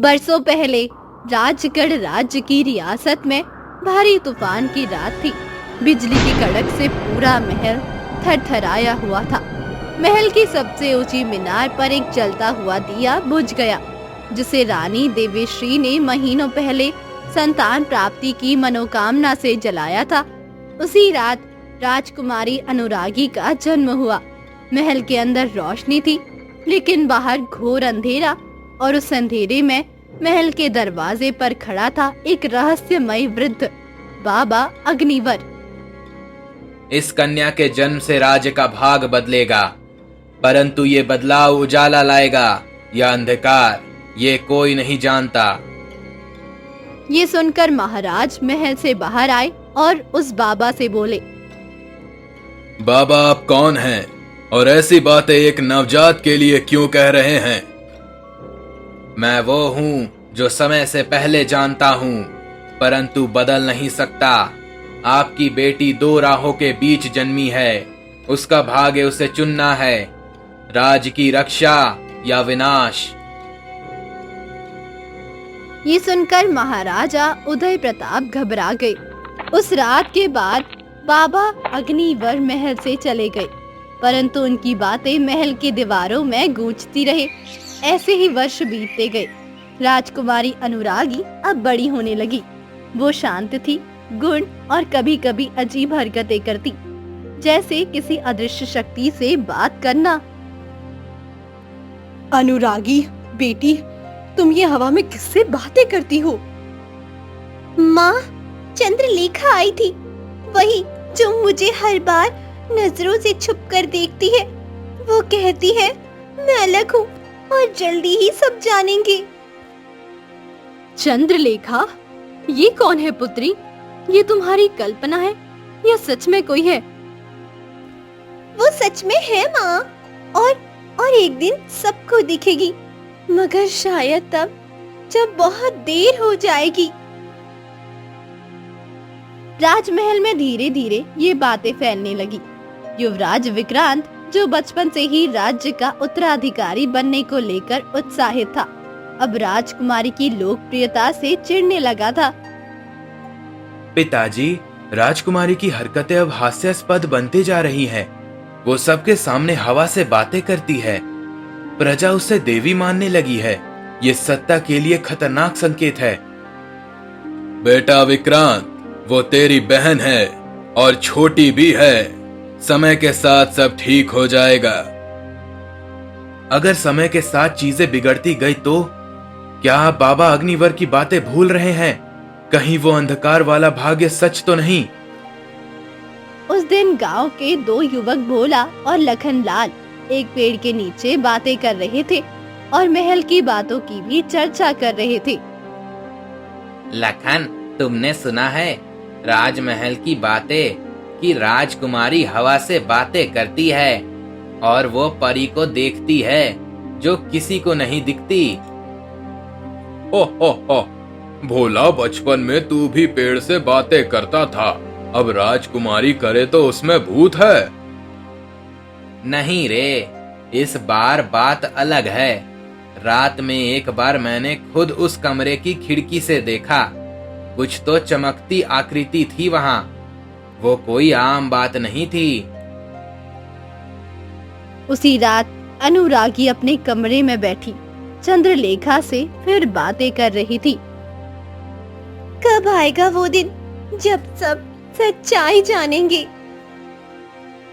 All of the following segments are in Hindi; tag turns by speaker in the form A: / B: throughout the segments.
A: बरसों पहले राजगढ़ राज्य की रियासत में भारी तूफान की रात थी। बिजली की कड़क से पूरा महल थरथराया हुआ था। महल की सबसे ऊंची मीनार पर एक जलता हुआ दिया बुझ गया, जिसे रानी देवेश्री ने महीनों पहले संतान प्राप्ति की मनोकामना से जलाया था। उसी रात राजकुमारी अनुरागी का जन्म हुआ। महल के अंदर रोशनी थी, लेकिन बाहर घोर अंधेरा, और उस अंधेरे में महल के दरवाजे पर खड़ा था एक रहस्यमय वृद्ध, बाबा अग्निवर।
B: इस कन्या के जन्म से राज्य का भाग बदलेगा, परंतु ये बदलाव उजाला लाएगा या अंधकार, ये कोई नहीं जानता।
A: ये सुनकर महाराज महल से बाहर आए और उस बाबा से बोले,
B: बाबा आप कौन हैं और ऐसी बातें एक नवजात के लिए क्यों कह रहे हैं? मैं वो हूँ जो समय से पहले जानता हूँ, परंतु बदल नहीं सकता। आपकी बेटी दो राहों के बीच जन्मी है, उसका भाग्य उसे चुनना है, राज्य की रक्षा या विनाश।
A: ये सुनकर महाराजा उदय प्रताप घबरा गए। उस रात के बाद बाबा अग्निवर महल से चले गए, परंतु उनकी बातें महल की दीवारों में गूंजती रही। ऐसे ही वर्ष बीतते गए। राजकुमारी अनुरागी अब बड़ी होने लगी। वो शांत थी, गुण और कभी कभी अजीब हरकतें करती, जैसे किसी अदृश्य शक्ति से बात करना।
C: अनुरागी बेटी, तुम ये हवा में किससे बातें करती हो?
A: माँ, चंद्रलेखा आई थी, वही जो मुझे हर बार नजरों से छुपकर देखती है। वो कहती है मैं अलग हूँ और जल्दी ही सब जानेंगे।
C: चंद्रलेखा, ये कौन है पुत्री? ये तुम्हारी कल्पना है या सच में कोई है?
A: वो सच में है माँ, और एक दिन सबको दिखेगी, मगर शायद तब जब बहुत देर हो जाएगी। राजमहल में धीरे धीरे ये बातें फैलने लगी। युवराज विक्रांत, जो बचपन से ही राज्य का उत्तराधिकारी बनने को लेकर उत्साहित था, अब राजकुमारी की लोकप्रियता से चिढ़ने लगा था।
B: पिताजी, राजकुमारी की हरकतें अब हास्यास्पद बनती जा रही हैं। वो सबके सामने हवा से बातें करती है, प्रजा उसे देवी मानने लगी है। ये सत्ता के लिए खतरनाक संकेत है। बेटा विक्रांत, वो तेरी बहन है और छोटी भी है। समय के साथ सब ठीक हो जाएगा। अगर समय के साथ चीजें बिगड़ती गई तो क्या आप बाबा अग्निवर की बातें भूल रहे हैं? कहीं वो अंधकार वाला भाग्य सच तो नहीं?
A: उस दिन गांव के दो युवक भोला और लखनलाल एक पेड़ के नीचे बातें कर रहे थे और महल की बातों की भी चर्चा कर रहे थे।
D: लखन, तुमने सुना है राजमहल की बातें कि राजकुमारी हवा से बातें करती है और वो परी को देखती है जो किसी को नहीं दिखती।
B: हो, भोला, बचपन में तू भी पेड़ से बातें करता था, अब राजकुमारी करे तो उसमें भूत है।
D: नहीं रे, इस बार बात अलग है। रात में एक बार मैंने खुद उस कमरे की खिड़की से देखा, कुछ तो चमकती आकृति थी वहां। वो कोई आम बात नहीं थी।
A: उसी रात अनुरागी अपने कमरे में बैठी चंद्रलेखा से फिर बातें कर रही थी। कब आएगा वो दिन जब सब सच्चाई जानेंगे?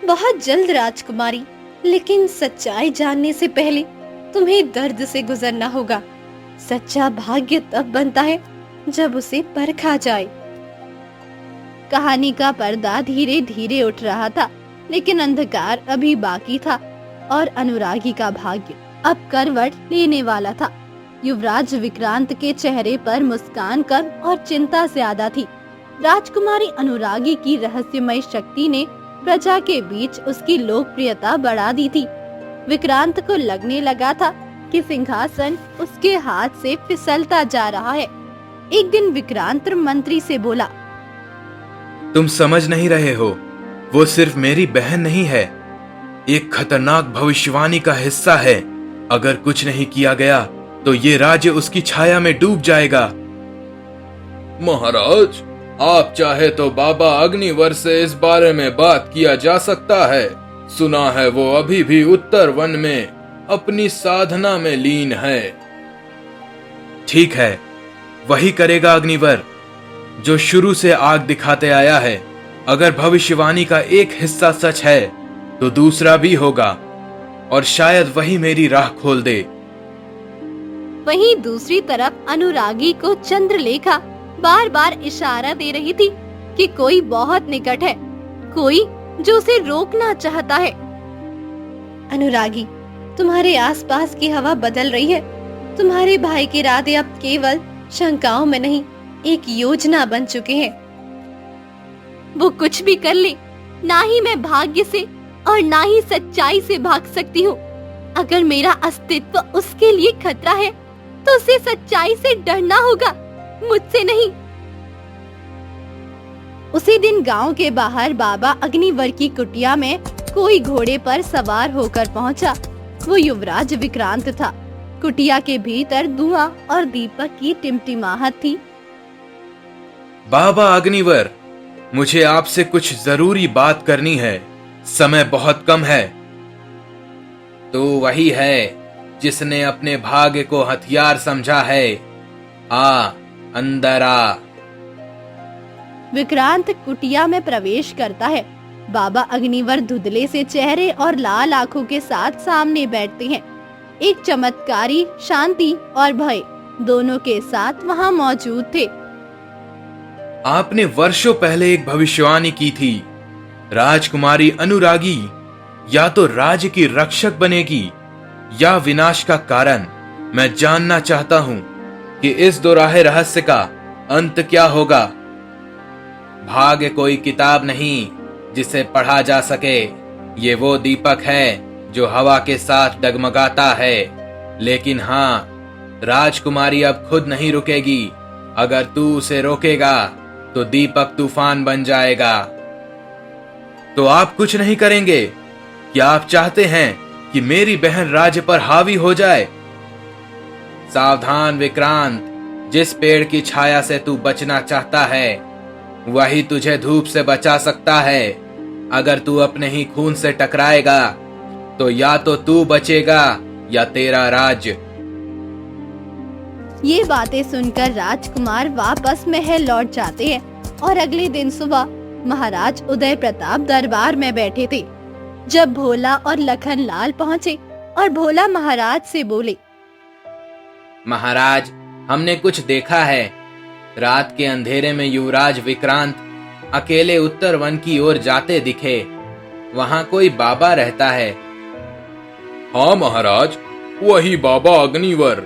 A: बहुत जल्द राजकुमारी, लेकिन सच्चाई जानने से पहले तुम्हें दर्द से गुजरना होगा। सच्चा भाग्य तब बनता है जब उसे परखा जाए। कहानी का पर्दा धीरे धीरे उठ रहा था, लेकिन अंधकार अभी बाकी था और अनुरागी का भाग्य अब करवट लेने वाला था। युवराज विक्रांत के चेहरे पर मुस्कान कम और चिंता ज्यादा थी। राजकुमारी अनुरागी की रहस्यमय शक्ति ने प्रजा के बीच उसकी लोकप्रियता बढ़ा दी थी। विक्रांत को लगने लगा था कि सिंहासन उसके हाथ से फिसलता जा रहा है। एक दिन विक्रांत मंत्री से बोला,
B: तुम समझ नहीं रहे हो, वो सिर्फ मेरी बहन नहीं है, एक खतरनाक भविष्यवाणी का हिस्सा है। अगर कुछ नहीं किया गया तो ये राज्य उसकी छाया में डूब जाएगा।
D: महाराज, आप चाहे तो बाबा अग्निवर से इस बारे में बात किया जा सकता है। सुना है वो अभी भी उत्तर वन में अपनी साधना में लीन है।
B: ठीक है, वही करेगा अग्निवर, जो शुरू से आग दिखाते आया है। अगर भविष्यवाणी का एक हिस्सा सच है तो दूसरा भी होगा, और शायद वही मेरी राह खोल दे।
C: वहीं दूसरी तरफ अनुरागी को चंद्रलेखा बार बार इशारा दे रही थी कि कोई बहुत निकट है, कोई जो उसे रोकना चाहता है।
A: अनुरागी, तुम्हारे आसपास की हवा बदल रही है। तुम्हारे भाई के इरादे अब केवल शंकाओं में नहीं, एक योजना बन चुके हैं।
C: वो कुछ भी कर ले, ना ही मैं भाग्य से और ना ही सच्चाई से भाग सकती हूँ। अगर मेरा अस्तित्व उसके लिए खतरा है तो उसे सच्चाई से डरना होगा, मुझसे नहीं।
A: उसी दिन गांव के बाहर बाबा अग्निवर की कुटिया में कोई घोड़े पर सवार होकर पहुंचा। वो युवराज विक्रांत था। कुटिया के भीतर धुआं और दीपक की टिमटिमाहट थी।
B: बाबा अग्निवर, मुझे आपसे कुछ जरूरी बात करनी है। समय बहुत कम है।
D: तो वही है जिसने अपने भाग्य को हथियार समझा है। आ, अंदर आ।
A: विक्रांत कुटिया में प्रवेश करता है। बाबा अग्निवर धुंधले से चेहरे और लाल आंखों के साथ सामने बैठते हैं। एक चमत्कारी शांति और भय दोनों के साथ वहां मौजूद थे।
B: आपने वर्षों पहले एक भविष्यवाणी की थी। राजकुमारी अनुरागी या तो राज्य की रक्षक बनेगी या विनाश का कारण। मैं जानना चाहता हूँ कि इस दोराहे रहस्य का अंत क्या होगा।
D: भाग्य कोई किताब नहीं जिसे पढ़ा जा सके। ये वो दीपक है जो हवा के साथ डगमगाता है। लेकिन हाँ, राजकुमारी अब खुद नहीं रुकेगी। अगर तू उसे रोकेगा तो दीपक तूफान बन जाएगा।
B: तो आप कुछ नहीं करेंगे? क्या आप चाहते हैं कि मेरी बहन राज्य पर हावी हो जाए?
D: सावधान विक्रांत, जिस पेड़ की छाया से तू बचना चाहता है वही तुझे धूप से बचा सकता है। अगर तू अपने ही खून से टकराएगा तो या तो तू बचेगा या तेरा राज्य।
A: ये बातें सुनकर राजकुमार वापस महल लौट जाते हैं और अगले दिन सुबह महाराज उदय प्रताप दरबार में बैठे थे। जब भोला और लखन लाल पहुँचे और भोला महाराज से बोले,
D: महाराज, हमने कुछ देखा है। रात के अंधेरे में युवराज विक्रांत अकेले उत्तर वन की ओर जाते दिखे। वहां कोई बाबा रहता है।
E: हाँ महाराज, वही बाबा अग्निवर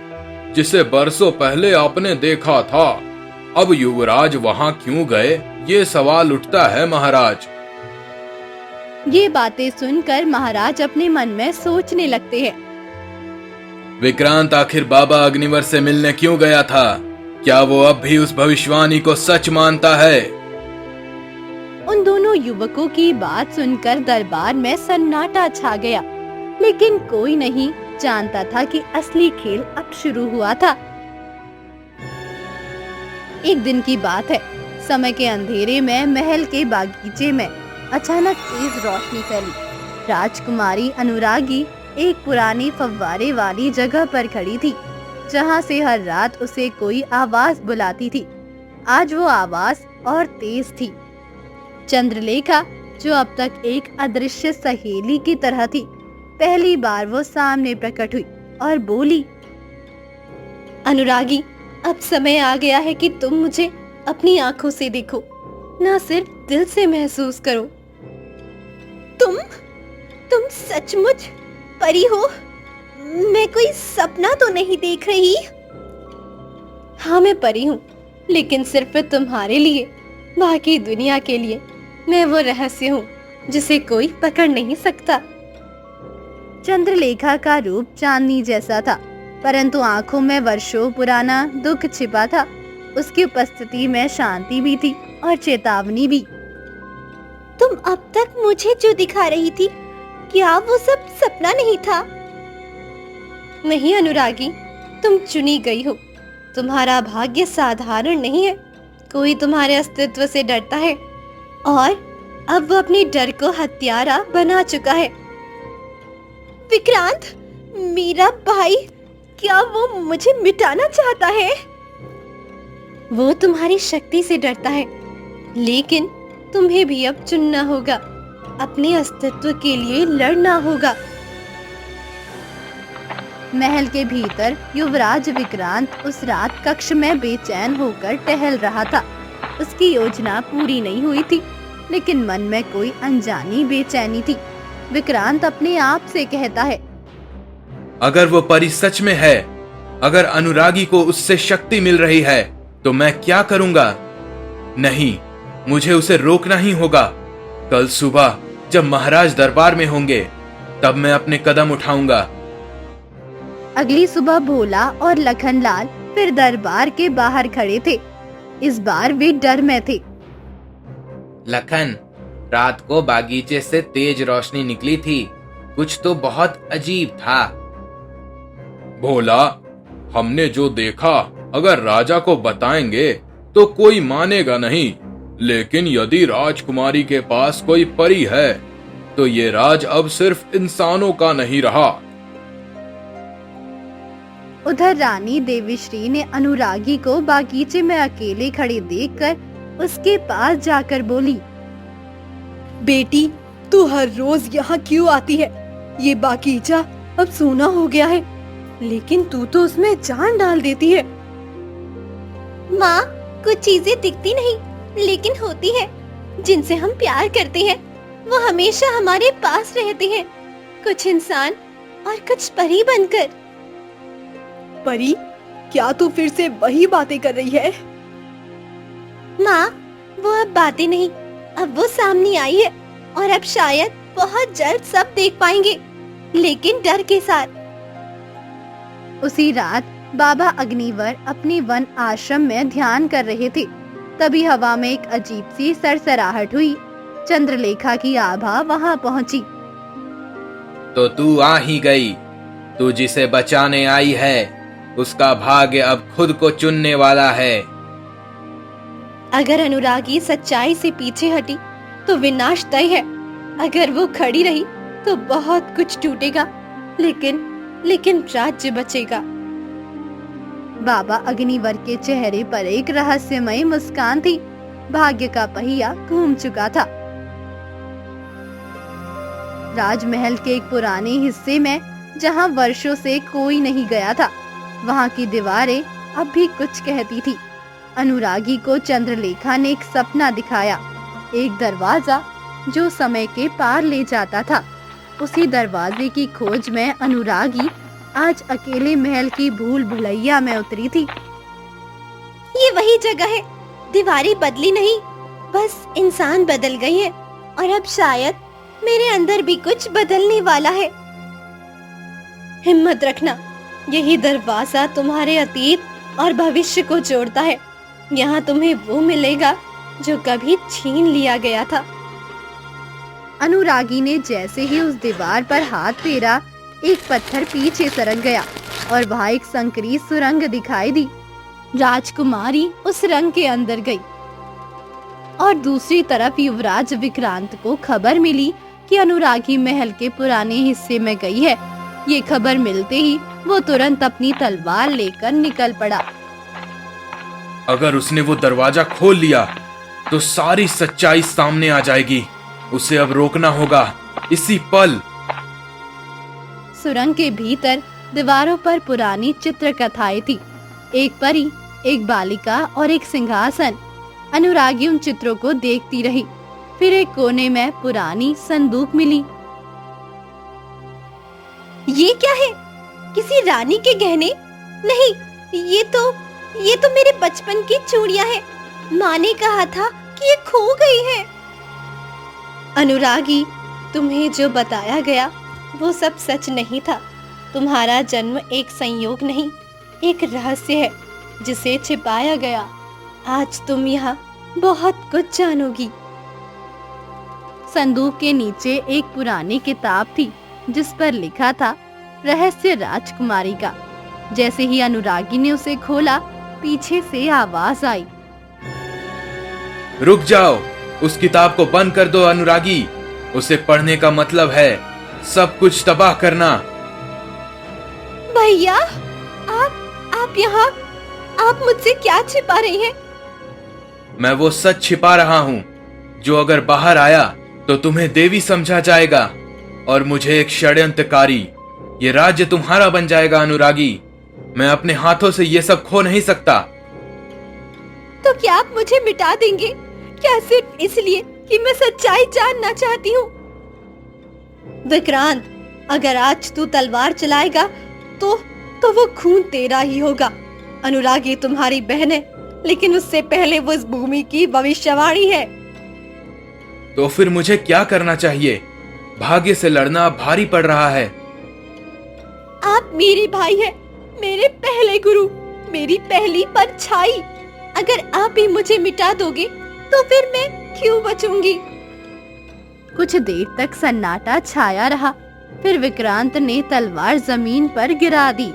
E: जिसे बरसों पहले आपने देखा था। अब युवराज वहां क्यों गए, ये सवाल उठता है महाराज।
A: ये बातें सुनकर महाराज अपने मन में सोचने लगते हैं।
B: विक्रांत आखिर बाबा अग्निवर से मिलने क्यों गया था? क्या वो अब भी उस भविष्यवाणी को सच मानता है?
A: उन दोनों युवकों की बात सुनकर दरबार में सन्नाटा छा गया, लेकिन कोई नहीं जानता था कि असली खेल अब शुरू हुआ था। एक दिन की बात है। समय के अंधेरे में महल के बागीचे में अचानक तेज रोशनी फैली। राजकुमारी अनुरागी एक पुरानी फव्वारे वाली जगह पर खड़ी थी, जहां से हर रात उसे कोई आवाज बुलाती थी। आज वो आवाज और तेज थी। चंद्रलेखा, जो अब तक एक अदृश्य सहेली की तरह थी, पहली बार वो सामने प्रकट हुई और बोली, अनुरागी, अब समय आ गया है कि तुम मुझे अपनी आंखों से देखो, ना सिर्फ दिल से महसूस करो। तुम सचमुच परी हो? मैं कोई सपना तो नहीं देख रही? हाँ, मैं परी हूँ, लेकिन सिर्फ तुम्हारे लिए। बाकी दुनिया के लिए मैं वो रहस्य हूँ जिसे कोई पकड़ नहीं सकता। चंद्रलेखा का रूप चांदनी जैसा था, परंतु आंखों में वर्षों पुराना दुख छिपा था। उसकी उपस्थिति में शांति भी थी और चेतावनी भी। तुम अब तक मुझे जो दिखा रही थी, क्या वो सब सपना नहीं था? नहीं अनुरागी, तुम चुनी गई हो। तुम्हारा भाग्य साधारण नहीं है। कोई तुम्हारे अस्तित्व से डरता है और अब वो अपने डर को हत्यारा बना चुका है। विक्रांत, मेरा भाई, क्या वो मुझे मिटाना चाहता है? वो तुम्हारी शक्ति से डरता है, लेकिन तुम्हें भी अब चुनना होगा। अपने अस्तित्व के लिए लड़ना होगा। महल के भीतर युवराज विक्रांत उस रात कक्ष में बेचैन होकर टहल रहा था। उसकी योजना पूरी नहीं हुई थी, लेकिन मन में कोई अनजानी बेचैनी थी। विक्रांत अपने आप से कहता है,
B: अगर वो परी सच में है, अगर अनुरागी को उससे शक्ति मिल रही है, तो मैं क्या करूंगा? नहीं, मुझे उसे रोकना ही होगा। कल सुबह जब महाराज दरबार में होंगे, तब मैं अपने कदम उठाऊंगा।
A: अगली सुबह भोला और लखनलाल फिर दरबार के बाहर खड़े थे। इस बार वे डर में थे।
D: लखन, रात को बागीचे से तेज रोशनी निकली थी। कुछ तो बहुत अजीब था।
E: भोला, हमने जो देखा अगर राजा को बताएंगे तो कोई मानेगा नहीं, लेकिन यदि राजकुमारी के पास कोई परी है तो ये राज अब सिर्फ इंसानों का नहीं रहा।
A: उधर रानी देवीश्री ने अनुरागी को बागीचे में अकेले खड़े देखकर उसके पास जाकर बोली, बेटी, तू हर रोज यहाँ क्यों आती है? ये बागीचा अब सूना हो गया है, लेकिन तू तो उसमें जान डाल देती है। माँ, कुछ चीजें दिखती नहीं, लेकिन होती है। जिनसे हम प्यार करते हैं, वो हमेशा हमारे पास रहते हैं। कुछ इंसान और कुछ परी बनकर। परी, क्या तू फिर से वही बातें कर रही है? माँ, वो अब बातें नहीं, अब वो सामने आई है और अब शायद बहुत जल्द सब देख पाएंगे, लेकिन डर के साथ। उसी रात बाबा अग्निवर अपने वन आश्रम में ध्यान कर रहे थे। तभी हवा में एक अजीब सी सरसराहट हुई। चंद्रलेखा की आभा वहां पहुंची।
D: तो तू आ ही गई। तू जिसे बचाने आई है, उसका भाग्य अब खुद को चुनने वाला है।
A: अगर अनुरागी सच्चाई से पीछे हटी तो विनाश तय है। अगर वो खड़ी रही तो बहुत कुछ टूटेगा, लेकिन राज्य बचेगा। बाबा अग्निवर के चेहरे पर एक रहस्यमय मुस्कान थी। भाग्य का पहिया घूम चुका था। राजमहल के एक पुराने हिस्से में, जहां वर्षों से कोई नहीं गया था, वहां की दीवारें अब भी कुछ कहती थी। अनुरागी को चंद्रलेखा ने एक सपना दिखाया, एक दरवाजा जो समय के पार ले जाता था। उसी दरवाजे की खोज में अनुरागी आज अकेले महल की भूल भुलैया में उतरी थी। ये वही जगह है। दीवारें बदली नहीं, बस इंसान बदल गए हैं और अब शायद मेरे अंदर भी कुछ बदलने वाला है। हिम्मत रखना, यही दरवाजा तुम्हारे अतीत और भविष्य को जोड़ता है। यहाँ तुम्हें वो मिलेगा जो कभी छीन लिया गया था। अनुरागी ने जैसे ही उस दीवार पर हाथ फेरा, एक पत्थर पीछे सरक गया और वहाँ एक संकरी सुरंग दिखाई दी। राजकुमारी उस रंग के अंदर गई और दूसरी तरफ युवराज विक्रांत को खबर मिली कि अनुरागी महल के पुराने हिस्से में गई है। ये खबर मिलते ही वो तुरंत अपनी तलवार लेकर निकल पड़ा।
B: अगर उसने वो दरवाजा खोल लिया तो सारी सच्चाई सामने आ जाएगी। उसे अब रोकना होगा, इसी पल।
A: सुरंग के भीतर दीवारों पर पुरानी चित्रकथाएं थी। एक परी, एक बालिका और एक सिंहासन। अनुरागी उन चित्रों को देखती रही। फिर एक कोने में पुरानी संदूक मिली। ये क्या है? किसी रानी के गहने? नहीं, ये तो मेरे बचपन की चूड़ियां हैं। माँ ने कहा था कि ये खो गई है। अनुरागी, तुम्हें जो बताया गया वो सब सच नहीं था। तुम्हारा जन्म एक संयोग नहीं, एक रहस्य है जिसे छिपाया गया। आज तुम यहाँ बहुत कुछ जानोगी। संदूक के नीचे एक पुरानी किताब थी जिस पर लिखा था रहस्य राजकुमारी का। जैसे ही अनुरागी ने उसे खोला, पीछे से आवाज आई।
B: रुक जाओ, उस किताब को बंद कर दो अनुरागी। उसे पढ़ने का मतलब है सब कुछ तबाह करना।
C: भैया, आप यहाँ, आप मुझसे क्या छिपा रहे हैं?
B: मैं वो सच छिपा रहा हूँ जो अगर बाहर आया तो तुम्हें देवी समझा जाएगा और मुझे एक षड्यंत्रकारी। ये राज्य तुम्हारा बन जाएगा अनुरागी। मैं अपने हाथों से ये सब खो नहीं सकता।
C: तो क्या आप मुझे मिटा देंगे? क्या सिर्फ इसलिए कि मैं सच्चाई जानना चाहती हूँ?
A: विक्रांत, अगर आज तू तलवार चलाएगा तो वो खून तेरा ही होगा। अनुरागी तुम्हारी बहन है, लेकिन उससे पहले वो इस भूमि की भविष्यवाणी है।
B: तो फिर मुझे क्या करना चाहिए? भाग्य से लड़ना भारी पड़ रहा है।
C: आप मेरे भाई हैं, मेरे पहले गुरु, मेरी पहली परछाई। अगर आप ही मुझे मिटा दोगे तो फिर मैं क्यों बचूंगी?
A: कुछ देर तक सन्नाटा छाया रहा, फिर विक्रांत ने तलवार जमीन पर गिरा दी।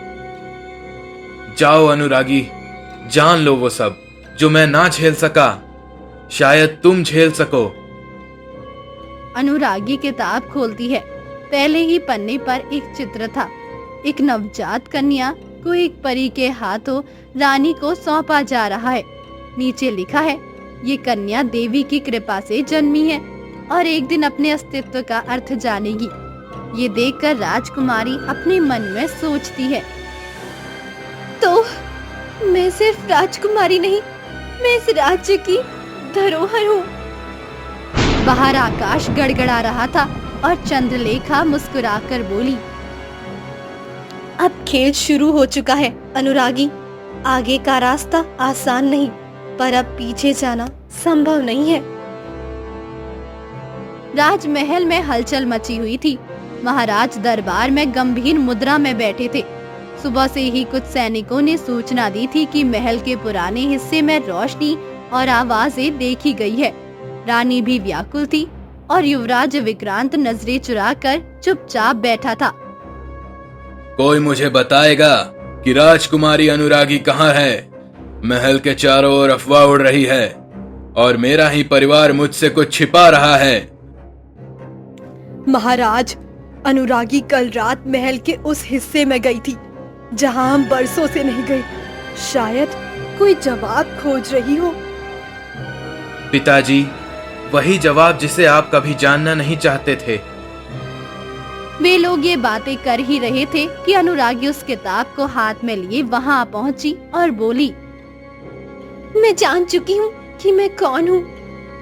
B: जाओ अनुरागी, जान लो वो सब जो मैं ना झेल सका, शायद तुम झेल सको।
A: अनुरागी किताब खोलती है। पहले ही पन्ने पर एक चित्र था। एक नवजात कन्या को एक परी के हाथों रानी को सौंपा जा रहा है। नीचे लिखा है, ये कन्या देवी की कृपा से जन्मी है और एक दिन अपने अस्तित्व का अर्थ जानेगी। ये देखकर राजकुमारी अपने मन में सोचती है,
C: तो मैं सिर्फ राजकुमारी नहीं, मैं इस राज्य की धरोहर हूँ।
A: बाहर आकाश गड़गड़ा रहा था और चंद्रलेखा मुस्कुराकर बोली, अब खेल शुरू हो चुका है अनुरागी। आगे का रास्ता आसान नहीं, पर अब पीछे जाना संभव नहीं है। राजमहल में हलचल मची हुई थी। महाराज दरबार में गंभीर मुद्रा में बैठे थे। सुबह से ही कुछ सैनिकों ने सूचना दी थी कि महल के पुराने हिस्से में रोशनी और आवाजें देखी गई है। रानी भी व्याकुल थी और युवराज विक्रांत नजरें चुराकर चुपचाप बैठा था।
E: कोई मुझे बताएगा कि राजकुमारी अनुरागी कहाँ है? महल के चारों ओर अफवाह उड़ रही है और मेरा ही परिवार मुझसे कुछ छिपा रहा है।
F: महाराज, अनुरागी कल रात महल के उस हिस्से में गई थी जहां हम बरसों से नहीं गए। शायद कोई जवाब खोज रही हो।
B: पिताजी, वही जवाब जिसे आप कभी जानना नहीं चाहते थे।
A: वे लोग ये बातें कर ही रहे थे कि अनुरागी उस किताब को हाथ में लिए वहां पहुंची और बोली,
C: मैं जान चुकी हूँ कि मैं कौन हूँ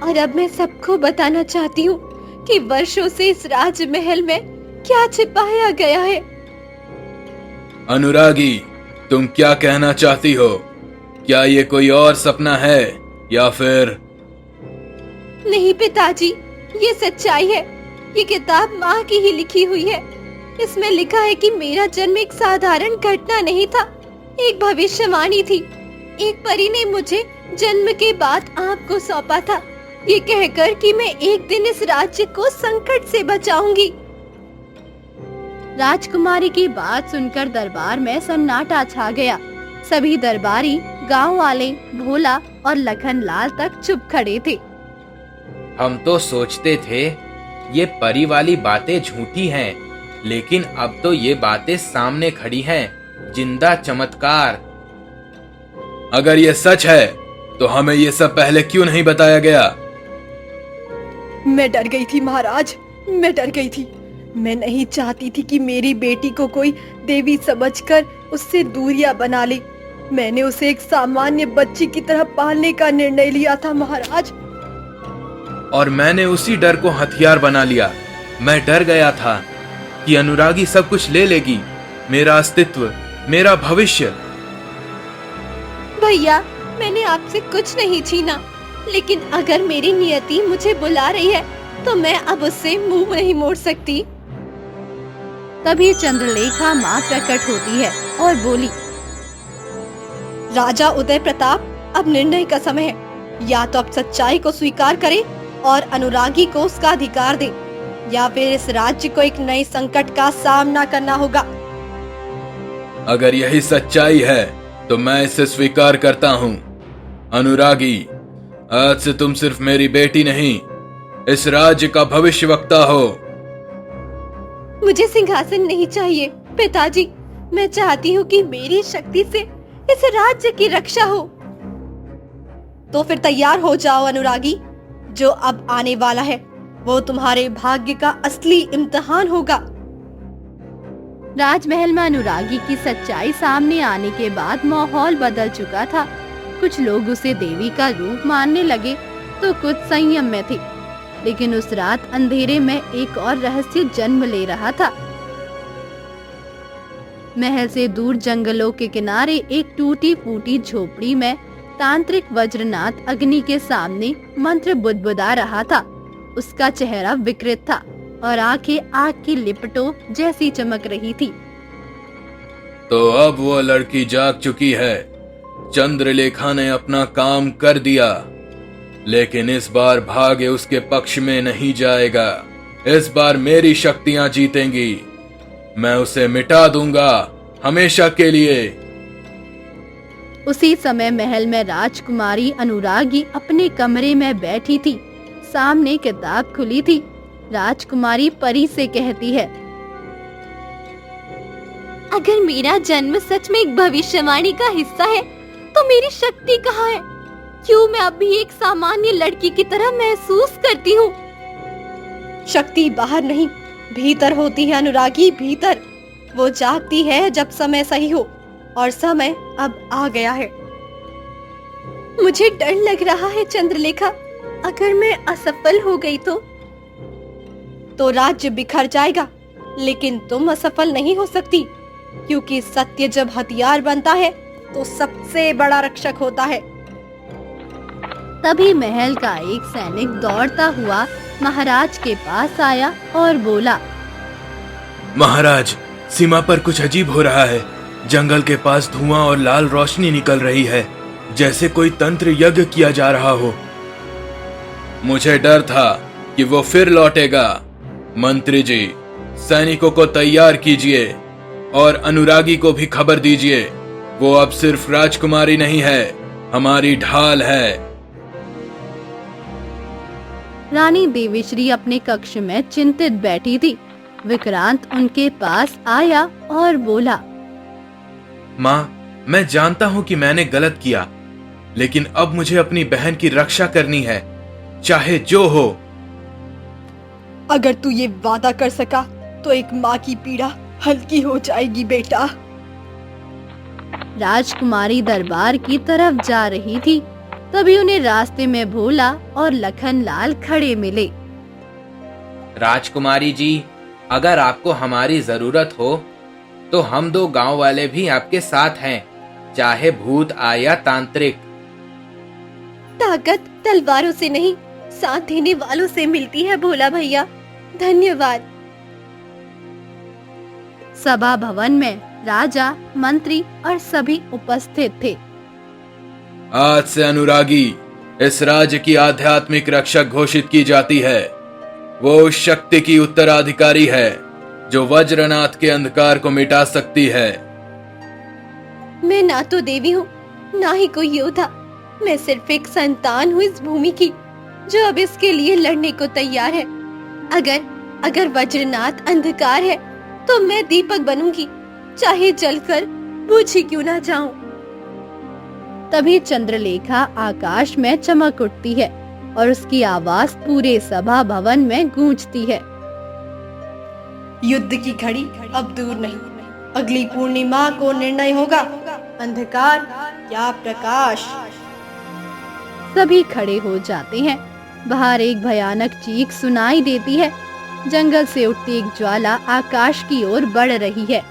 C: और अब मैं सबको बताना चाहती हूँ कि वर्षों से इस राजमहल में क्या छिपाया गया है।
E: अनुरागी, तुम क्या कहना चाहती हो? क्या ये कोई और सपना है या फिर?
C: नहीं पिताजी, ये सच्चाई है। ये किताब माँ की ही लिखी हुई है। इसमें लिखा है कि मेरा जन्म एक साधारण घटना नहीं था, एक भविष्यवाणी थी। एक परी ने मुझे जन्म के बाद आपको सौंपा था, ये कहकर कि मैं एक दिन इस राज्य को संकट से बचाऊंगी।
A: राजकुमारी की बात सुनकर दरबार में सन्नाटा छा गया। सभी दरबारी, गांव वाले, भोला और लखनलाल तक चुप खड़े थे।
D: हम तो सोचते थे ये परी वाली बातें झूठी हैं, लेकिन अब तो ये बातें सामने खड़ी हैं। जिंदा चमत्कार।
E: अगर ये सच है तो हमें ये सब पहले क्यों नहीं बताया गया?
F: मैं डर गई थी महाराज, मैं डर गई थी। मैं नहीं चाहती थी कि मेरी बेटी को कोई देवी समझकर उससे दूरियां बना ले। मैंने उसे एक सामान्य बच्ची की तरह पालने का निर्णय लिया था महाराज।
B: और मैंने उसी डर को हथियार बना लिया। मैं डर गया था कि अनुरागी सब कुछ ले लेगी, मेरा अस्तित्व, मेरा भविष्य।
C: भैया, मैंने आपसे कुछ नहीं छीना, लेकिन अगर मेरी नियति मुझे बुला रही है तो मैं अब उससे मुंह नहीं मोड़ सकती।
A: तभी चंद्रलेखा माँ प्रकट होती है और बोली,
F: राजा उदय प्रताप, अब निर्णय का समय है। या तो आप सच्चाई को स्वीकार करें और अनुरागी को उसका अधिकार दें, या फिर इस राज्य को एक नए संकट का सामना करना होगा।
E: अगर यही सच्चाई है तो मैं इसे स्वीकार करता हूँ। अनुरागी, आज से तुम सिर्फ मेरी बेटी नहीं, इस राज्य का भविष्यवक्ता हो।
C: मुझे सिंहासन नहीं चाहिए पिताजी, मैं चाहती हूँ कि मेरी शक्ति से इस राज्य की रक्षा हो।
F: तो फिर तैयार हो जाओ अनुरागी, जो अब आने वाला है वो तुम्हारे भाग्य का असली इम्तिहान होगा।
A: राजमहल में अनुरागी की सच्चाई सामने आने के बाद माहौल बदल चुका था। कुछ लोग उसे देवी का रूप मानने लगे तो कुछ संयम में थे, लेकिन उस रात अंधेरे में एक और रहस्य जन्म ले रहा था। महल से दूर जंगलों के किनारे एक टूटी फूटी झोपड़ी में तांत्रिक वज्रनाथ अग्नि के सामने मंत्र बुदबुदा रहा था। उसका चेहरा विकृत था और आंखें आग की लिपटों जैसी चमक रही थी।
E: तो अब वो लड़की जाग चुकी है। चंद्रलेखा ने अपना काम कर दिया, लेकिन इस बार भाग्य उसके पक्ष में नहीं जाएगा। इस बार मेरी शक्तियां जीतेंगी। मैं उसे मिटा दूंगा हमेशा के लिए।
A: उसी समय महल में राजकुमारी अनुरागी अपने कमरे में बैठी थी। सामने किताब खुली थी। राजकुमारी परी से कहती है,
C: अगर मेरा जन्म सच में एक भविष्यवाणी का हिस्सा है तो मेरी शक्ति कहाँ है? क्यों मैं अभी एक सामान्य लड़की की तरह महसूस करती हूँ?
F: शक्ति बाहर नहीं, भीतर होती है अनुरागी, भीतर। वो जागती है जब समय सही हो, और समय अब आ गया है।
C: मुझे डर लग रहा है चंद्रलेखा, अगर मैं असफल हो गई तो
F: राज्य बिखर जाएगा, लेकिन तुम असफल नहीं हो सकती, क्योंकि सत्य जब हथियार बनता है तो सबसे बड़ा रक्षक होता है।
A: तभी महल का एक सैनिक दौड़ता हुआ महाराज के पास आया और बोला,
B: महाराज, सीमा पर कुछ अजीब हो रहा है। जंगल के पास धुआं और लाल रोशनी निकल रही है, जैसे कोई तंत्र यज्ञ किया जा रहा हो।
E: मुझे डर था कि वो फिर लौटेगा। मंत्री जी, सैनिकों को तैयार कीजिए और अनुरागी को भी खबर दीजिए। वो अब सिर्फ राजकुमारी नहीं है, हमारी ढाल है।
A: रानी देवीश्री अपने कक्ष में चिंतित बैठी थी। विक्रांत उनके पास आया और बोला,
B: माँ, मैं जानता हूँ कि मैंने गलत किया, लेकिन अब मुझे अपनी बहन की रक्षा करनी है, चाहे जो हो।
F: अगर तू ये वादा कर सका तो एक माँ की पीड़ा हल्की हो जाएगी बेटा।
A: राजकुमारी दरबार की तरफ जा रही थी, तभी उन्हें रास्ते में भोला और लखनलाल खड़े मिले।
D: राजकुमारी जी, अगर आपको हमारी जरूरत हो तो हम दो गांव वाले भी आपके साथ हैं, चाहे भूत आए या तांत्रिक।
C: ताकत तलवारों से नहीं, साथ देने वालों से मिलती है भोला भैया। धन्यवाद।
A: सभा भवन में राजा, मंत्री और सभी उपस्थित थे।
E: आज से अनुरागी इस राज्य की आध्यात्मिक रक्षक घोषित की जाती है। वो उस शक्ति की उत्तराधिकारी है जो वज्रनाथ के अंधकार को मिटा सकती है।
C: मैं ना तो देवी हूँ, ना ही कोई योद्धा। मैं सिर्फ एक संतान हूँ इस भूमि की, जो अब इसके लिए लड़ने को तैयार है। अगर वज्रनाथ अंधकार है तो मैं दीपक बनूंगी, चाहे जलकर बुझ ही क्यों ना जाऊं।
A: तभी चंद्रलेखा आकाश में चमक उठती है और उसकी आवाज पूरे सभा भवन में गूंजती है।
F: युद्ध की घड़ी अब दूर नहीं, अगली पूर्णिमा को निर्णय होगा, अंधकार या प्रकाश।
A: सभी खड़े हो जाते हैं। बाहर एक भयानक चीख सुनाई देती है। जंगल से उठती एक ज्वाला आकाश की ओर बढ़ रही है।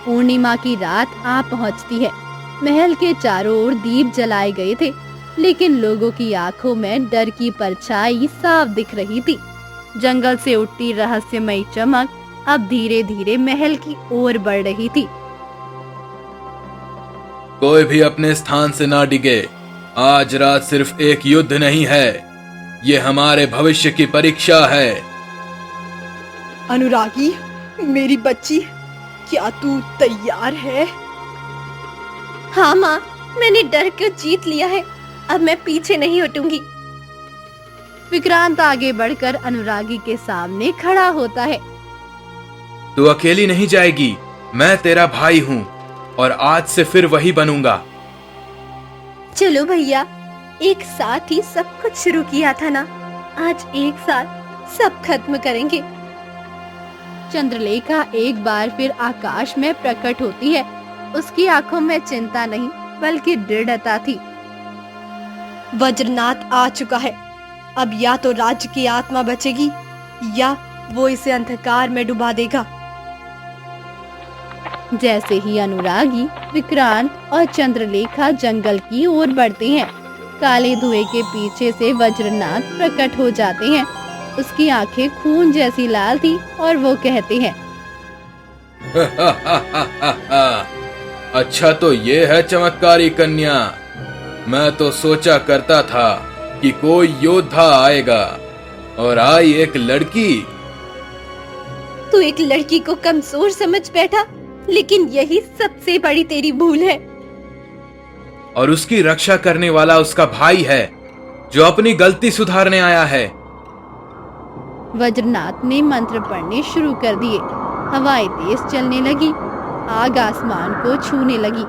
A: पूर्णिमा की रात आ पहुंचती है। महल के चारों ओर दीप जलाए गए थे, लेकिन लोगों की आंखों में डर की परछाई साफ दिख रही थी। जंगल से उठती रहस्यमयी चमक अब धीरे धीरे महल की ओर बढ़ रही थी।
E: कोई भी अपने स्थान से ना डिगे। आज रात सिर्फ एक युद्ध नहीं है, ये हमारे भविष्य की परीक्षा है।
F: अनुरागी, मेरी बच्ची, क्या तू तैयार है?
C: हाँ माँ, मैंने डर को जीत लिया है। अब मैं पीछे नहीं हटूंगी।
A: विक्रांत आगे बढ़कर अनुरागी के सामने खड़ा होता है।
B: तू अकेली नहीं जाएगी, मैं तेरा भाई हूँ और आज से फिर वही बनूंगा।
C: चलो भैया, एक साथ ही सब कुछ शुरू किया था ना, आज एक साथ सब खत्म करेंगे।
A: चंद्रलेखा एक बार फिर आकाश में प्रकट होती है। उसकी आंखों में चिंता नहीं बल्कि दृढ़ता थी।
F: वज्रनाथ आ चुका है। अब या तो राज्य की आत्मा बचेगी या वो इसे अंधकार में डुबा देगा।
A: जैसे ही अनुरागी, विक्रांत और चंद्रलेखा जंगल की ओर बढ़ते हैं, काले धुएं के पीछे से वज्रनाथ प्रकट हो जाते हैं। उसकी आंखें खून जैसी लाल थी और वो कहते हैं,
E: अच्छा तो ये है चमत्कारी कन्या। मैं तो सोचा करता था कि कोई योद्धा आएगा और आई एक लड़की।
C: तू एक लड़की को कमजोर समझ बैठा, लेकिन यही सबसे बड़ी तेरी भूल है।
B: और उसकी रक्षा करने वाला उसका भाई है जो अपनी गलती सुधारने आया है।
A: वज्रनाथ ने मंत्र पढ़ने शुरू कर दिए। हवाएं तेज चलने लगी, आग आसमान को छूने लगी।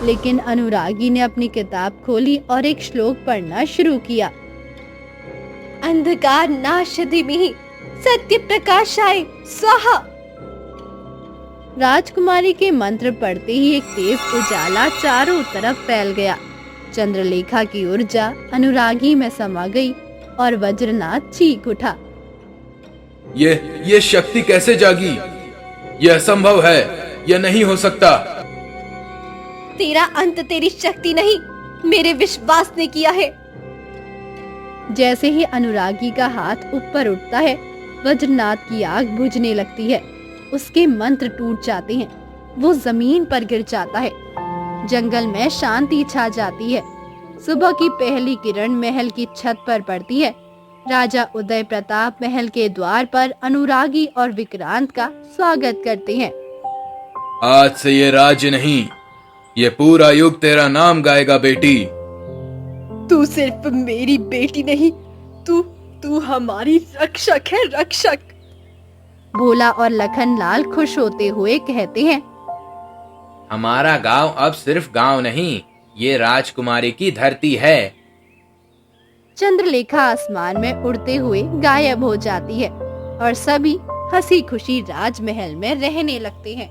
A: लेकिन अनुरागी ने अपनी किताब खोली और एक श्लोक पढ़ना शुरू किया।
C: अंधकार नाशधिमिः सत्य प्रकाशाय स्वाहा।
A: राजकुमारी के मंत्र पढ़ते ही एक तेज उजाला चारों तरफ फैल गया। चंद्रलेखा की ऊर्जा अनुरागी में समा गई और वज्रनाथ चीख उठा।
B: ये शक्ति कैसे जागी? यह असंभव है, यह नहीं हो सकता।
C: तेरा अंत तेरी शक्ति नहीं, मेरे विश्वास ने किया है।
A: जैसे ही अनुरागी का हाथ ऊपर उठता है, वज्रनाथ की आग बुझने लगती है। उसके मंत्र टूट जाते हैं, वो जमीन पर गिर जाता है। जंगल में शांति छा जाती है। सुबह की पहली किरण महल की छत पर पड़ती है। राजा उदय प्रताप महल के द्वार पर अनुरागी और विक्रांत का स्वागत करते हैं।
E: आज से ये राज्य नहीं, ये पूरा युग तेरा नाम गाएगा बेटी।
F: तू सिर्फ मेरी बेटी नहीं, तू हमारी रक्षक है, रक्षक।
A: भोला और लखन लाल खुश होते हुए कहते हैं,
D: हमारा गांव अब सिर्फ गांव नहीं, ये राजकुमारी की धरती है।
A: चंद्रलेखा आसमान में उड़ते हुए गायब हो जाती है और सभी हंसी खुशी राजमहल में रहने लगते हैं।